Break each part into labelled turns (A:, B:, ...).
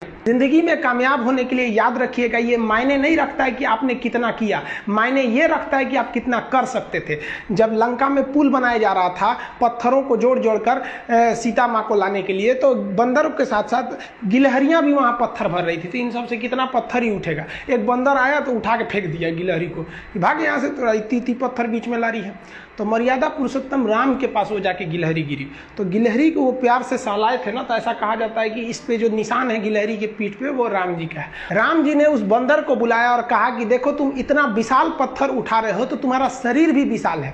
A: जिंदगी में कामयाब होने के लिए याद रखिएगा, ये मायने नहीं रखता है कि आपने कितना किया, मायने ये रखता है कि आप कितना कर सकते थे। जब लंका में पुल बनाया जा रहा था पत्थरों को जोड़ जोड़कर सीता माँ को लाने के लिए, तो बंदरों के साथ साथ गिलहरियां भी वहाँ पत्थर भर रही थी। तो इन सबसे कितना पत्थर ही उठेगा। एक बंदर आया तो उठा के फेंक दिया गिलहरी को, भाग यहाँ से, तो इतनी पत्थर बीच में ला रही है। तो मर्यादा पुरुषोत्तम राम के पास वो जाके गिलहरी गिरी, तो गिलहरी को वो प्यार से सहलाए थे ना, तो ऐसा कहा जाता है कि इस पे जो निशान है गिलहरी के पीठ पे वो राम जी का है। राम जी ने उस बंदर को बुलाया और कहा कि देखो तुम इतना विशाल पत्थर उठा रहे हो तो तुम्हारा शरीर भी विशाल है,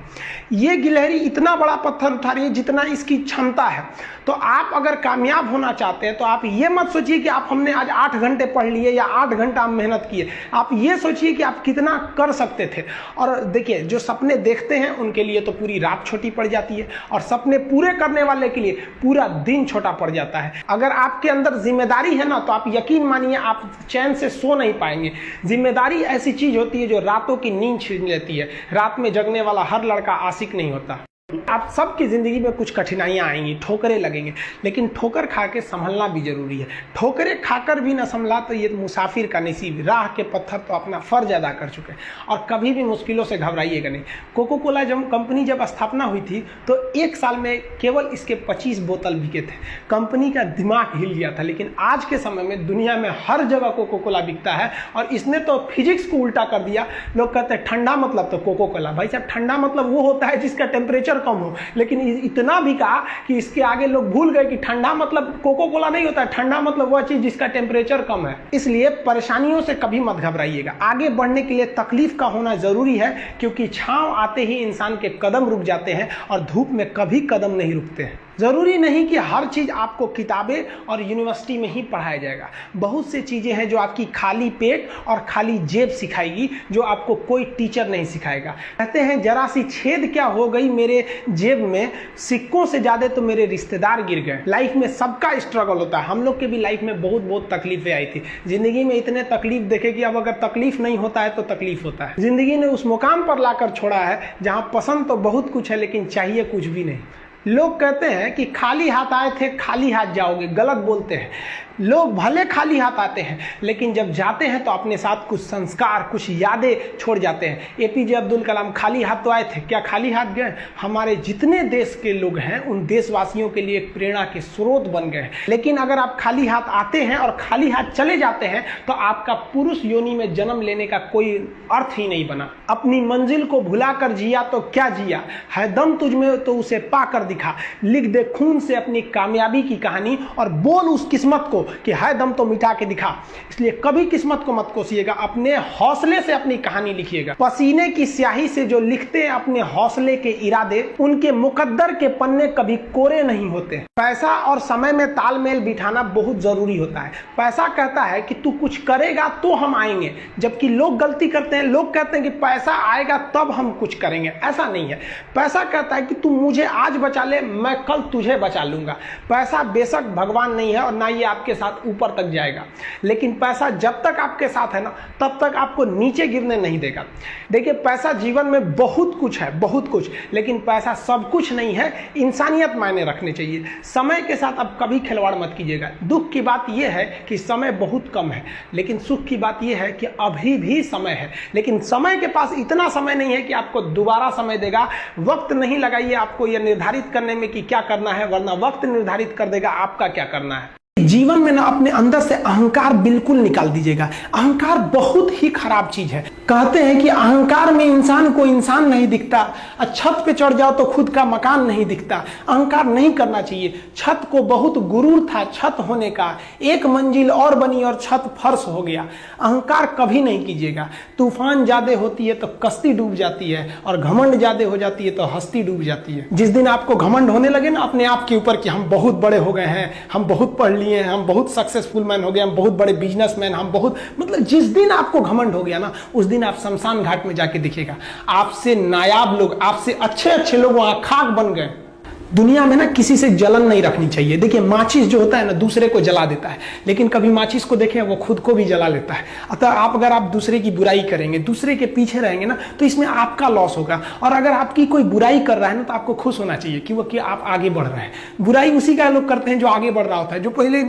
A: ये गिलहरी इतना बड़ा पत्थर उठा रही है जितना इसकी क्षमता है। तो आप अगर कामयाब होना चाहते हैं तो आप ये मत सोचिए कि आप हमने आज 8 घंटे पढ़ लिए या 8 घंटा हम मेहनत किए, आप ये सोचिए कि आप कितना कर सकते थे। और देखिए जो सपने देखते हैं उनके लिए तो पूरी रात छोटी पड़ जाती है, और सपने पूरे करने वाले के लिए पूरा दिन छोटा पड़ जाता है। अगर आपके अंदर जिम्मेदारी है ना, तो आप यकीन मानिए आप चैन से सो नहीं पाएंगे। जिम्मेदारी ऐसी चीज होती है जो रातों की नींद छीन लेती है। रात में जगने वाला हर लड़का आशिक नहीं होता। आप सबकी जिंदगी में कुछ कठिनाइयां आएंगी, ठोकरें लगेंगे, लेकिन ठोकर खा के संभलना भी जरूरी है। ठोकरें खाकर भी ना संभला तो ये मुसाफिर का नसीब। राह के पत्थर तो अपना फर्ज अदा कर चुके हैं, और कभी भी मुश्किलों से घबराइएगा नहीं। कोको कोला कंपनी जब स्थापना हुई थी तो 1 साल में केवल इसके 25 बोतल बिके थे। कंपनी का दिमाग हिल गया था। लेकिन आज के समय में दुनिया में हर जगह कोको कोला बिकता है, और इसने तो फिजिक्स को उल्टा कर दिया। लोग कहते हैं ठंडा मतलब तो कोको कोला। भाई साहब, ठंडा मतलब वो होता है जिसका टेम्परेचर कम हो, लेकिन इतना भी कहा कि इसके आगे लोग भूल गए कि ठंडा मतलब कोको कोला नहीं होता है, ठंडा मतलब वह चीज जिसका टेम्परेचर कम है। इसलिए परेशानियों से कभी मत घबराइएगा। आगे बढ़ने के लिए तकलीफ का होना जरूरी है, क्योंकि छांव आते ही इंसान के कदम रुक जाते हैं और धूप में कभी कदम नहीं रुकते हैं। जरूरी नहीं कि हर चीज आपको किताबें और यूनिवर्सिटी में ही पढ़ाया जाएगा। बहुत सी चीजें हैं जो आपकी खाली पेट और खाली जेब सिखाएगी, जो आपको कोई टीचर नहीं सिखाएगा। कहते हैं जरा सी छेद क्या हो गई मेरे जेब में, सिक्कों से ज्यादा तो मेरे रिश्तेदार गिर गए। लाइफ में सबका स्ट्रगल होता है। हम लोग के भी लाइफ में बहुत तकलीफें आई थी। जिंदगी में इतने तकलीफ देखे कि अब अगर तकलीफ नहीं होता है तो तकलीफ होता है। जिंदगी ने उस मुकाम पर लाकर छोड़ा है जहां पसंद तो बहुत कुछ है लेकिन चाहिए कुछ भी नहीं। लोग कहते हैं कि खाली हाथ आए थे खाली हाथ जाओगे, गलत बोलते हैं। लोग भले खाली हाथ आते हैं, लेकिन जब जाते हैं तो अपने साथ कुछ संस्कार, कुछ यादें छोड़ जाते हैं। एपीजे अब्दुल कलाम खाली हाथ तो आए थे, क्या खाली हाथ गए? हमारे जितने देश के लोग हैं उन देशवासियों के लिए एक प्रेरणा के स्रोत बन गए। लेकिन अगर आप खाली हाथ आते हैं और खाली हाथ चले जाते हैं तो आपका पुरुष योनि में जन्म लेने का कोई अर्थ ही नहीं बना। अपनी मंजिल को भुलाकर जिया तो क्या जिया, है दम तुझ में तो उसे पाकर दिखा। लिख दे खून से अपनी कामयाबी की कहानी और बोल उस किस्मत को कि है दम तो मिटा के दिखा। इसलिए कभी किस्मत को मत कोसिएगा, अपने हौसले से अपनी कहानी लिखिएगा। पसीने की स्याही से जो लिखते हैं अपने हौसले के इरादे, उनके मुकद्दर के पन्ने कभी कोरे नहीं होते। पैसा और समय में तालमेल बिठाना बहुत जरूरी होता है। पैसा कहता है कि तू कुछ करेगा तो हम आएंगे, जबकि लोग गलती करते हैं। लोग कहते हैं कि पैसा आएगा तब हम कुछ करेंगे। ऐसा नहीं है। पैसा कहता है कि तू मुझे आज बचा ले, मैं कल तुझे बचा लूंगा। पैसा बेशक भगवान नहीं है और ना ये आपके साथ ऊपर तक जाएगा, लेकिन पैसा जब तक आपके साथ है ना, तब तक आपको नीचे गिरने नहीं देगा। देखिए, पैसा जीवन में बहुत कुछ है, बहुत कुछ, लेकिन पैसा सब कुछ नहीं है। इंसानियत मायने रखने चाहिए। समय के साथ आप कभी खिलवाड़ मत कीजिएगा। दुख की बात यह है कि समय बहुत कम है, लेकिन सुख की बात यह है कि अभी भी समय है। लेकिन समय के पास इतना समय नहीं है कि आपको दोबारा समय देगा। वक्त नहीं लगाइए आपको यह निर्धारित करने में कि क्या करना है, वरना वक्त निर्धारित कर देगा आपका क्या करना है। जीवन में ना अपने अंदर से अहंकार बिल्कुल निकाल दीजिएगा। अहंकार बहुत ही खराब चीज है। कहते हैं कि अहंकार में इंसान को इंसान नहीं दिखता, छत पे चढ़ जाओ तो खुद का मकान नहीं दिखता। अहंकार नहीं करना चाहिए। छत को बहुत गुरूर था छत होने का, एक मंजिल और बनी और छत फर्श हो गया। अहंकार कभी नहीं कीजिएगा। तूफान ज्यादा होती है तो कश्ती डूब जाती है, और घमंड ज्यादा हो जाती है तो हस्ती डूब जाती है। जिस दिन आपको घमंड होने लगे ना अपने आप के ऊपर कि हम बहुत बड़े हो गए हैं, हम बहुत पढ़ लिए, हम बहुत सक्सेसफुल मैन हो गए, हम बहुत बड़े बिजनेसमैन, हम बहुत, मतलब जिस दिन आपको घमंड हो गया ना, उस दिन आप शमशान घाट में जाके दिखेगा आपसे नायाब लोग, आपसे अच्छे अच्छे लोग वहां खाक बन गए। दुनिया में ना किसी से जलन नहीं रखनी चाहिए। देखिए माचिस जो होता है ना दूसरे को जला देता है, लेकिन कभी माचिस को देखें वो खुद को भी जला लेता है। अतः अगर आप दूसरे की बुराई करेंगे, दूसरे के पीछे रहेंगे ना, तो इसमें आपका लॉस होगा। और अगर आपकी कोई बुराई कर रहा है ना तो आपको खुश होना चाहिए कि आप आगे बढ़ रहे हैं। बुराई उसी का लोग करते हैं जो आगे बढ़ रहा होता है, जो पहले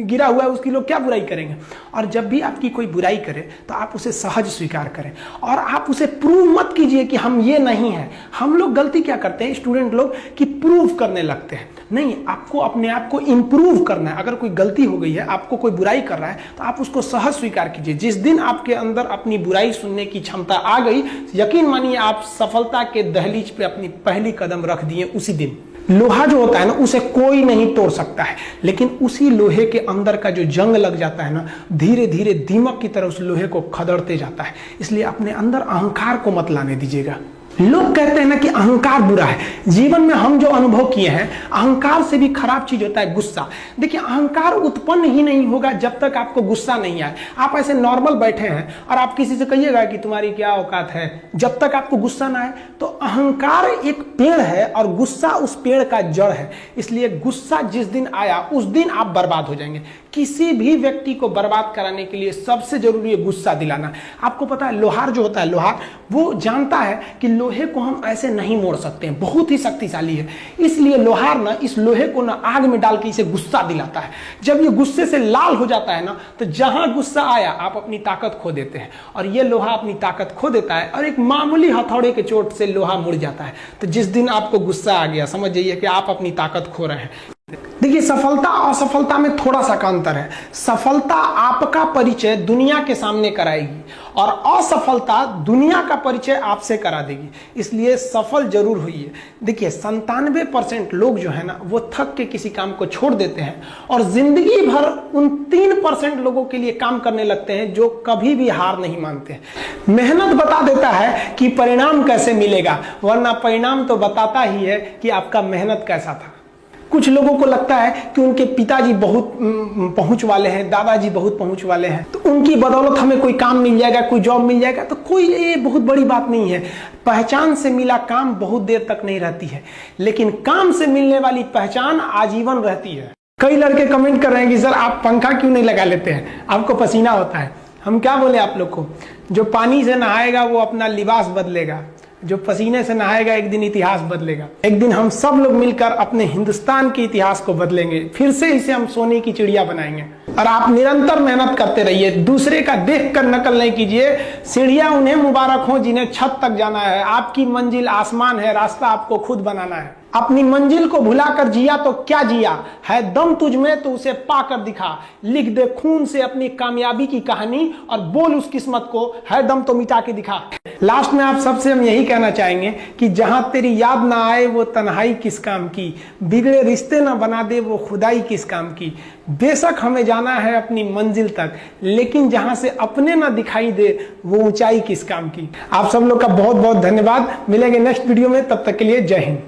A: गिरा हुआ है उसकी लोग क्या बुराई करेंगे। और जब भी आपकी कोई बुराई करे तो आप उसे सहज स्वीकार करें और आप उसे प्रूव मत कीजिए कि हम ये नहीं है। हम लोग गलती क्या करते हैं स्टूडेंट लोग कि प्रूव करने लगते हैं। नहीं, आपको अपने आप को इंप्रूव करना है। अगर कोई गलती हो गई है, आपको कोई बुराई कर रहा है, तो आप उसको सहज स्वीकार कीजिए। जिस दिन आपके अंदर अपनी बुराई सुनने की क्षमता आ गई, यकीन मानिए आप सफलता के दहलीज पे अपनी पहली कदम रख दिए उसी दिन। लोहा जो होता है ना उसे कोई नहीं तोड़ सकता है, लेकिन उसी लोहे के अंदर का जो जंग लग जाता है ना, धीरे धीरे दीमक की तरह उस लोहे को खदड़ते जाता है। इसलिए अपने अंदर अहंकार को मत लाने दीजिएगा। लोग कहते हैं ना कि अहंकार बुरा है। जीवन में हम जो अनुभव किए हैं, अहंकार से भी खराब चीज होता है गुस्सा। देखिए अहंकार उत्पन्न ही नहीं होगा जब तक आपको गुस्सा नहीं आए। आप ऐसे नॉर्मल बैठे हैं और आप किसी से कहिएगा कि तुम्हारी क्या औकात है, जब तक आपको गुस्सा ना आए। तो अहंकार एक पेड़ है और गुस्सा उस पेड़ का जड़ है। इसलिए गुस्सा जिस दिन आया उस दिन आप बर्बाद हो जाएंगे। किसी भी व्यक्ति को बर्बाद कराने के लिए सबसे जरूरी है गुस्सा दिलाना। आपको पता है लोहार जो होता है, लोहार वो जानता है कि लोहे को हम ऐसे नहीं मोड़ सकते हैं, बहुत ही शक्तिशाली है। इसलिए लोहार ना इस लोहे को ना आग में डाल के इसे गुस्सा दिलाता है। जब ये गुस्से से लाल हो जाता है ना, तो जहां गुस्सा आया आप अपनी ताकत खो देते हैं। और ये लोहा अपनी ताकत खो देता है और एक मामूली हथौड़े के चोट से लोहा मुड़ जाता है। तो जिस दिन आपको गुस्सा आ गया, समझ जाइए कि आप अपनी ताकत खो रहे हैं। देखिए सफलता और असफलता में थोड़ा सा अंतर है। सफलता आपका परिचय दुनिया के सामने कराएगी और असफलता दुनिया का परिचय आपसे करा देगी। इसलिए सफल जरूर होइए। देखिए 97% लोग जो है ना वो थक के किसी काम को छोड़ देते हैं और जिंदगी भर उन 3% लोगों के लिए काम करने लगते हैं जो कभी भी हार नहीं मानते हैं। मेहनत बता देता है कि परिणाम कैसे मिलेगा, वरना परिणाम तो बताता ही है कि आपका मेहनत कैसा था। कुछ लोगों को लगता है कि उनके पिताजी बहुत पहुंच वाले हैं, दादाजी बहुत पहुंच वाले हैं, तो उनकी बदौलत हमें कोई काम मिल जाएगा, कोई जॉब मिल जाएगा। तो कोई ये बहुत बड़ी बात नहीं है। पहचान से मिला काम बहुत देर तक नहीं रहती है, लेकिन काम से मिलने वाली पहचान आजीवन रहती है। कई लड़के कमेंट कर रहे हैं कि सर आप पंखा क्यों नहीं लगा लेते हैं, आपको पसीना होता है। हम क्या बोले आप लोग को, जो पानी से नहाएगा वो अपना लिबास बदलेगा, जो पसीने से नहाएगा एक दिन इतिहास बदलेगा। एक दिन हम सब लोग मिलकर अपने हिंदुस्तान के इतिहास को बदलेंगे, फिर से इसे हम सोने की चिड़िया बनाएंगे। और आप निरंतर मेहनत करते रहिए, दूसरे का देख कर नकल नहीं कीजिए। सीढ़ियां उन्हें मुबारक हो जिन्हें छत तक जाना है। आपकी मंजिल आसमान है, रास्ता आपको खुद बनाना है। अपनी मंजिल को भुलाकर जिया तो क्या जिया, है दम तुझ में तो उसे पाकर दिखा। लिख दे खून से अपनी कामयाबी की कहानी और बोल उस किस्मत को, है दम तो मिटा के दिखा। लास्ट में आप सबसे हम यही कहना चाहेंगे कि जहां तेरी याद ना आए वो तन्हाई किस काम की, बिगड़े रिश्ते ना बना दे वो खुदाई किस काम की। बेशक हमें जाना है अपनी मंजिल तक, लेकिन जहां से अपने ना दिखाई दे वो ऊंचाई किस काम की। आप सब लोग का बहुत बहुत धन्यवाद। मिलेंगे नेक्स्ट वीडियो में, तब तक के लिए जय हिंद।